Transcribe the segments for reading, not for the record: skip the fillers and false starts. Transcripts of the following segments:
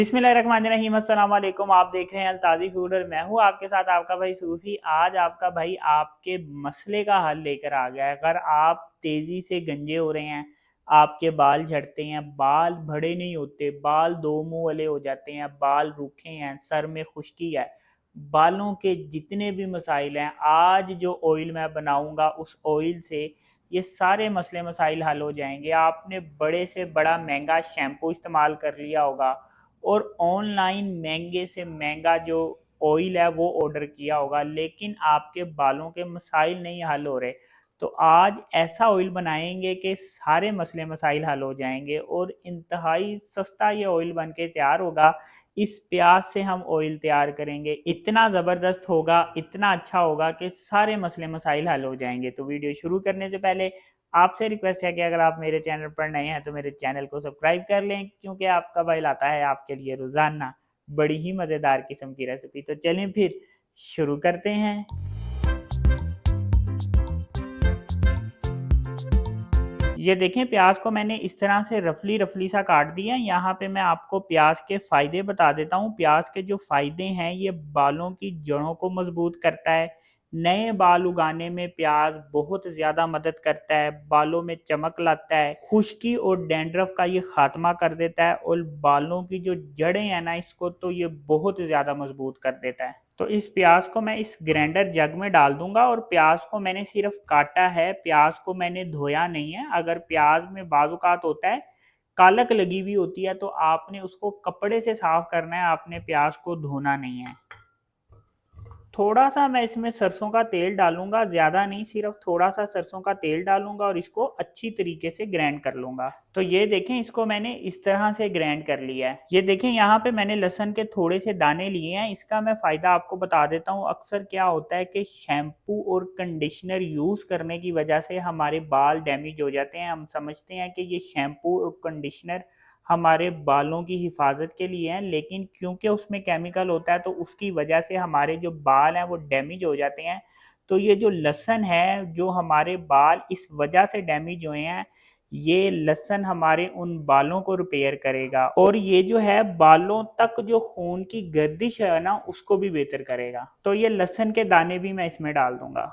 बिस्मिल्लाहिर्रहमानिर्रहीम। अस्सलाम वालेकुम। आप देख रहे हैं अलताज़ी फूड और मैं हूँ आपके साथ आपका भाई सूफी। आज आपका भाई आपके मसले का हल लेकर आ गया है। अगर आप तेज़ी से गंजे हो रहे हैं, आपके बाल झड़ते हैं, बाल बड़े नहीं होते, बाल दो मुंह वाले हो जाते हैं, बाल रूखे हैं, सर में खुश्की है, बालों के जितने भी मसाइल हैं, आज जो ऑयल मैं बनाऊंगा उस ऑयल से ये सारे मसले मसाइल हल हो जाएंगे। आपने बड़े से बड़ा महंगा शैम्पू इस्तेमाल कर लिया होगा और ऑनलाइन महंगे से महंगा जो ऑयल है वो ऑर्डर किया होगा, लेकिन आपके बालों के मसाइल नहीं हल हो रहे। तो आज ऐसा ऑयल बनाएंगे कि सारे मसले मसाइल हल हो जाएंगे और इंतहाई सस्ता ये ऑयल बन के तैयार होगा। इस प्याज से हम ऑयल तैयार करेंगे, इतना ज़बरदस्त होगा, इतना अच्छा होगा कि सारे मसले मसाइल हल हो जाएंगे। तो वीडियो शुरू करने से पहले आपसे रिक्वेस्ट है कि अगर आप मेरे चैनल पर नए हैं तो मेरे चैनल को सब्सक्राइब कर लें, क्योंकि आपका भाई लाता है आपके लिए रोज़ाना बड़ी ही मज़ेदार किस्म की रेसिपी। तो चलें फिर शुरू करते हैं। ये देखें, प्याज को मैंने इस तरह से रफली रफली सा काट दिया। यहाँ पे मैं आपको प्याज के फ़ायदे बता देता हूँ। प्याज के जो फ़ायदे हैं, ये बालों की जड़ों को मजबूत करता है, नए बाल उगाने में प्याज बहुत ज़्यादा मदद करता है, बालों में चमक लाता है, खुश्की और डैंड्रफ का ये खात्मा कर देता है और बालों की जो जड़ें हैं ना, इसको तो ये बहुत ज़्यादा मजबूत कर देता है। तो इस प्याज को मैं इस ग्राइंडर जग में डाल दूंगा और प्याज को मैंने सिर्फ काटा है, प्याज को मैंने धोया नहीं है। अगर प्याज में बाजुकात होता है, कालक लगी हुई होती है, तो आपने उसको कपड़े से साफ करना है, आपने प्याज को धोना नहीं है। थोड़ा सा मैं इसमें सरसों का तेल डालूंगा, ज़्यादा नहीं, सिर्फ थोड़ा सा सरसों का तेल डालूंगा और इसको अच्छी तरीके से ग्राइंड कर लूंगा। तो ये देखें, इसको मैंने इस तरह से ग्राइंड कर लिया है। ये देखें, यहाँ पे मैंने लहसुन के थोड़े से दाने लिए हैं। इसका मैं फ़ायदा आपको बता देता हूँ। अक्सर क्या होता है कि शैम्पू और कंडीशनर यूज़ करने की वजह से हमारे बाल डैमेज हो जाते हैं। हम समझते हैं कि ये शैम्पू और कंडीशनर हमारे बालों की हिफाजत के लिए हैं, लेकिन क्योंकि उसमें केमिकल होता है तो उसकी वजह से हमारे जो बाल हैं वो डैमेज हो जाते हैं। तो ये जो लहसुन है, जो हमारे बाल इस वजह से डैमेज हुए हैं, ये लहसुन हमारे उन बालों को रिपेयर करेगा और ये जो है बालों तक जो खून की गर्दिश है ना, उसको भी बेहतर करेगा। तो ये लहसुन के दाने भी मैं इसमें डाल दूंगा।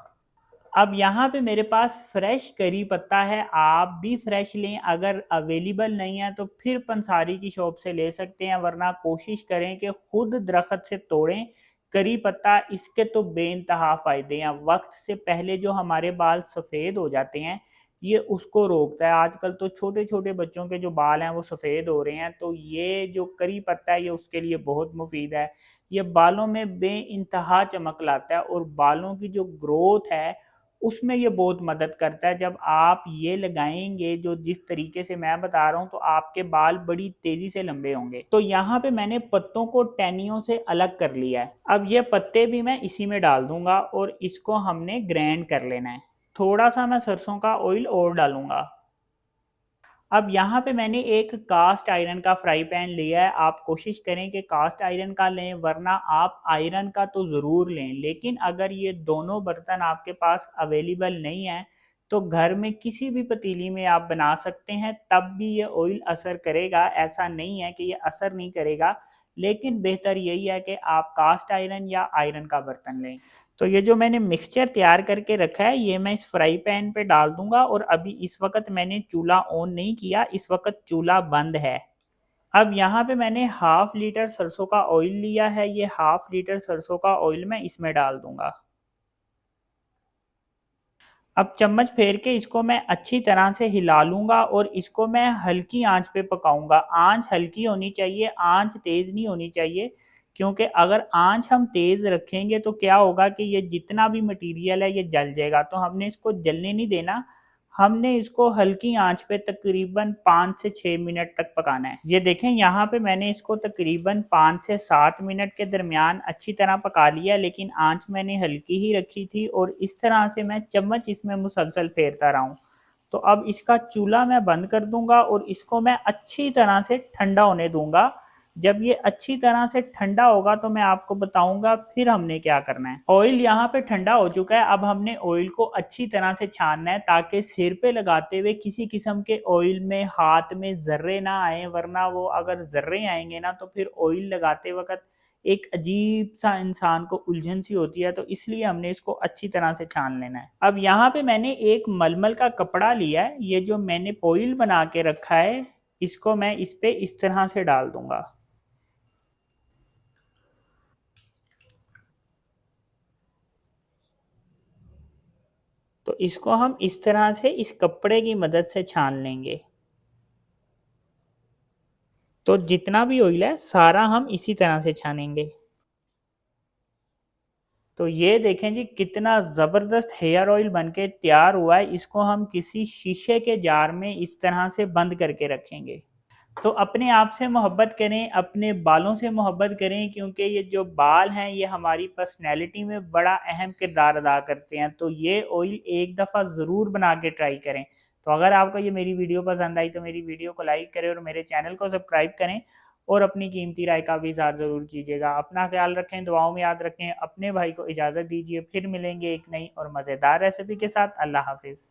अब यहाँ पे मेरे पास फ्रेश करी पत्ता है, आप भी फ्रेश लें। अगर अवेलेबल नहीं है तो फिर पंसारी की शॉप से ले सकते हैं, वरना कोशिश करें कि खुद दरख्त से तोड़ें करी पत्ता। इसके तो बेइंतहा फ़ायदे हैं। वक्त से पहले जो हमारे बाल सफ़ेद हो जाते हैं, ये उसको रोकता है। आजकल तो छोटे छोटे बच्चों के जो बाल हैं वो सफ़ेद हो रहे हैं, तो ये जो करी पत्ता है ये उसके लिए बहुत मुफीद है। ये बालों में बेइंतहा चमक लाता है और बालों की जो ग्रोथ है उसमें ये बहुत मदद करता है। जब आप ये लगाएंगे जो जिस तरीके से मैं बता रहा हूँ, तो आपके बाल बड़ी तेजी से लंबे होंगे। तो यहाँ पे मैंने पत्तों को टहनियों से अलग कर लिया है। अब ये पत्ते भी मैं इसी में डाल दूंगा और इसको हमने ग्राइंड कर लेना है। थोड़ा सा मैं सरसों का ऑयल और डालूंगा। अब यहाँ पे मैंने एक कास्ट आयरन का फ्राई पैन लिया है। आप कोशिश करें कि कास्ट आयरन का लें, वरना आप आयरन का तो ज़रूर लें। लेकिन अगर ये दोनों बर्तन आपके पास अवेलेबल नहीं है तो घर में किसी भी पतीली में आप बना सकते हैं, तब भी ये ऑयल असर करेगा। ऐसा नहीं है कि ये असर नहीं करेगा, लेकिन बेहतर यही है कि आप कास्ट आयरन या आयरन का बर्तन लें। तो ये जो मैंने मिक्सचर तैयार करके रखा है, ये मैं इस फ्राई पैन पे डाल दूंगा। और अभी इस वक्त मैंने चूल्हा ऑन नहीं किया, इस वक्त चूल्हा बंद है। अब यहाँ पे मैंने हाफ लीटर सरसों का ऑयल लिया है। ये हाफ लीटर सरसों का ऑयल मैं इसमें डाल दूंगा। अब चम्मच फेर के इसको मैं अच्छी तरह से हिला लूंगा और इसको मैं हल्की आंच पे पकाऊंगा। आंच हल्की होनी चाहिए, आंच तेज नहीं होनी चाहिए, क्योंकि अगर आंच हम तेज रखेंगे तो क्या होगा कि ये जितना भी मटेरियल है ये जल जाएगा। तो हमने इसको जलने नहीं देना, हमने इसको हल्की आंच पे तकरीबन 5 से 6 मिनट तक पकाना है। ये देखें, यहाँ पे मैंने इसको तकरीबन 5 से 7 मिनट के दरमियान अच्छी तरह पका लिया, लेकिन आंच मैंने हल्की ही रखी थी और इस तरह से मैं चम्मच इसमें मुसलसल फेरता रहा हूँ। तो अब इसका चूल्हा मैं बंद कर दूंगा और इसको मैं अच्छी तरह से ठंडा होने दूंगा। जब ये अच्छी तरह से ठंडा होगा तो मैं आपको बताऊंगा फिर हमने क्या करना है। ऑयल यहाँ पे ठंडा हो चुका है, अब हमने ऑयल को अच्छी तरह से छानना है ताकि सिर पे लगाते हुए किसी किस्म के ऑयल में हाथ में जर्रे ना आए, वरना वो अगर जर्रे आएंगे ना तो फिर ऑयल लगाते वक्त एक अजीब सा इंसान को उलझन सी होती है, तो इसलिए हमने इसको अच्छी तरह से छान लेना है। अब यहाँ पे मैंने एक मलमल का कपड़ा लिया है, ये जो मैंने ऑयल बना के रखा है इसको मैं इस पे इस तरह से डाल दूंगा। तो इसको हम इस तरह से इस कपड़े की मदद से छान लेंगे। तो जितना भी ऑयल है सारा हम इसी तरह से छानेंगे। तो ये देखें जी कितना ज़बरदस्त हेयर ऑयल बनके तैयार हुआ है। इसको हम किसी शीशे के जार में इस तरह से बंद करके रखेंगे। तो अपने आप से मोहब्बत करें, अपने बालों से मोहब्बत करें, क्योंकि ये जो बाल हैं ये हमारी पर्सनैलिटी में बड़ा अहम किरदार अदा करते हैं। तो ये ऑयल एक दफ़ा ज़रूर बना के ट्राई करें। तो अगर आपको ये मेरी वीडियो पसंद आई तो मेरी वीडियो को लाइक करें और मेरे चैनल को सब्सक्राइब करें और अपनी कीमती राय का भी इज़हार ज़रूर कीजिएगा। अपना ख्याल रखें, दुआओं में याद रखें। अपने भाई को इजाज़त दीजिए, फिर मिलेंगे एक नई और मज़ेदार रेसिपी के साथ। अल्लाह हाफिज़।